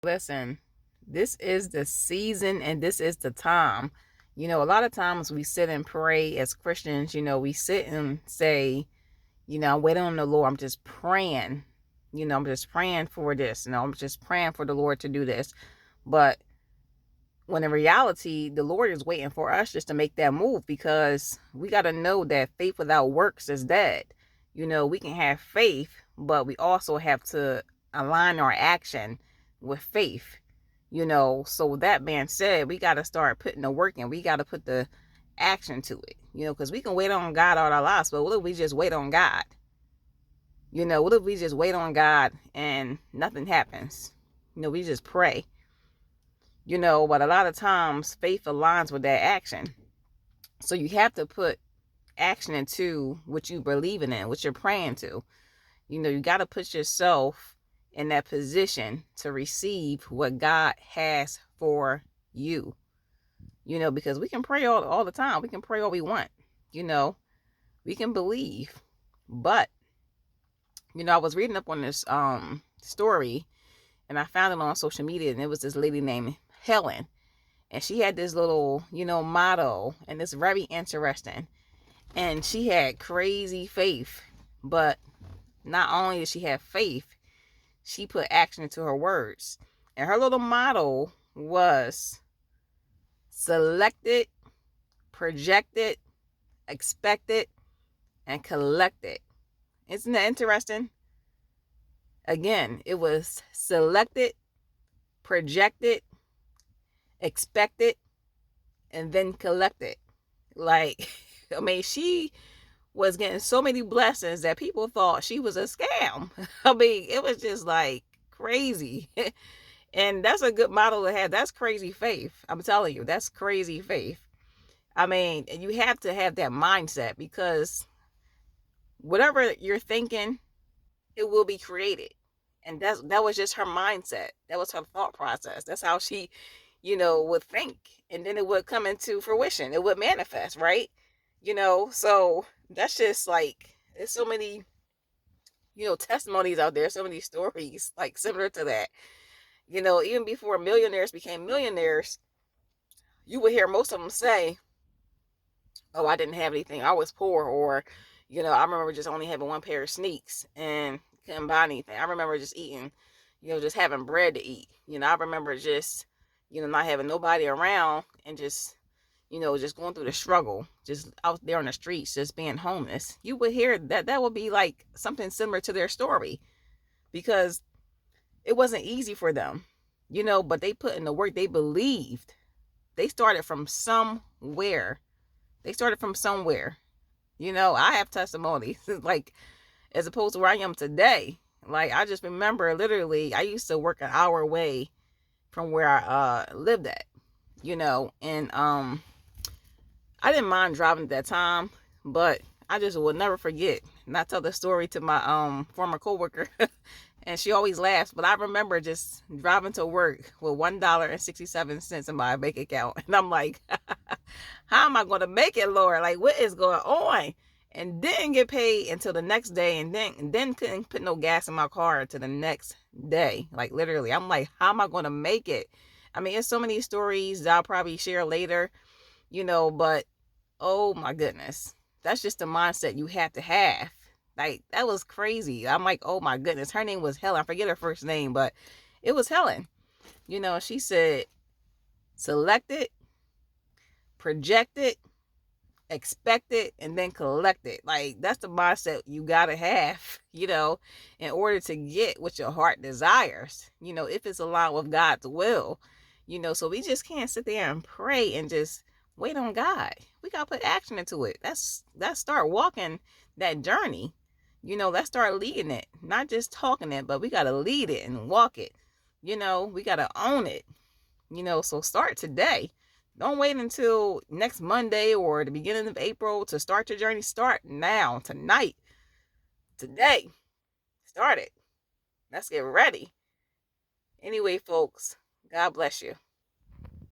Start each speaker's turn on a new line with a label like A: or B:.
A: Listen, this is the season and this is the time. A lot of times we sit and pray as Christians, we sit and say, I'm waiting on the Lord. I'm just praying. I'm just praying for this. I'm just praying for the Lord to do this. But when in reality, the Lord is waiting for us just to make that move, because we got to know that faith without works is dead. We can have faith, but we also have to align our action with faith. So with that being said, we got to start putting the work in. We got to put the action to it, because we can wait on God all our lives, but what if we just wait on God? What if we just wait on God and nothing happens? We just pray. But a lot of times faith aligns with that action. So you have to put action into what you believe in, what you're praying to. You got to put yourself in that position to receive what God has for you. Because we can pray all the time. We can pray all we want. We can believe. But, I was reading up on this story, and I found it on social media, and it was this lady named Helen. And she had this little, motto, and it's very interesting. And she had crazy faith, but not only did she have faith, she put action into her words. And her little motto was selected, projected, expected, and collected. Isn't that interesting? Again, it was selected, projected, expected, and then collected. Like, I mean, she was getting so many blessings that people thought she was a scam. I mean, it was just like crazy. And that's a good model to have. That's crazy faith. I'm telling you, that's crazy faith. I mean, you have to have that mindset, because whatever you're thinking, it will be created. And that was just her mindset. That was her thought process. That's how she, would think. And then it would come into fruition. It would manifest, right? So that's just like, there's so many, testimonies out there, so many stories like similar to that. Even before millionaires became millionaires, you would hear most of them say, oh, I didn't have anything. I was poor. Or, I remember just only having one pair of sneaks and couldn't buy anything. I remember just eating, just having bread to eat. I remember just, not having nobody around, and just going through the struggle, just out there on the streets, just being homeless. You would hear that would be like something similar to their story, because it wasn't easy for them, but they put in the work. They believed. They started from somewhere. I have testimonies, like, as opposed to where I am today. Like, I just remember, literally, I used to work an hour away from where I lived at, and I didn't mind driving at that time, but I just will never forget. And I tell the story to my former coworker, and she always laughs. But I remember just driving to work with $1.67 in my bank account, and I'm like, "How am I going to make it, Lord? Like, what is going on?" And didn't get paid until the next day, and then couldn't put no gas in my car until the next day. Like, literally, I'm like, "How am I going to make it?" I mean, it's so many stories that I'll probably share later, but oh my goodness, that's just the mindset you have to have. Like, that was crazy. I'm like, oh my goodness. Her name was Helen. I forget her first name, but it was Helen. She said, selected, projected, expected, and then collected. Like, that's the mindset you gotta have, in order to get what your heart desires, if it's aligned with God's will. So we just can't sit there and pray and just wait on God. We gotta put action into it. Let's start walking that journey. Let's start leading it. Not just talking it, but we gotta lead it and walk it. We gotta own it. So start today. Don't wait until next Monday or the beginning of April to start your journey. Start now, tonight, today. Start it. Let's get ready. Anyway, folks, God bless you.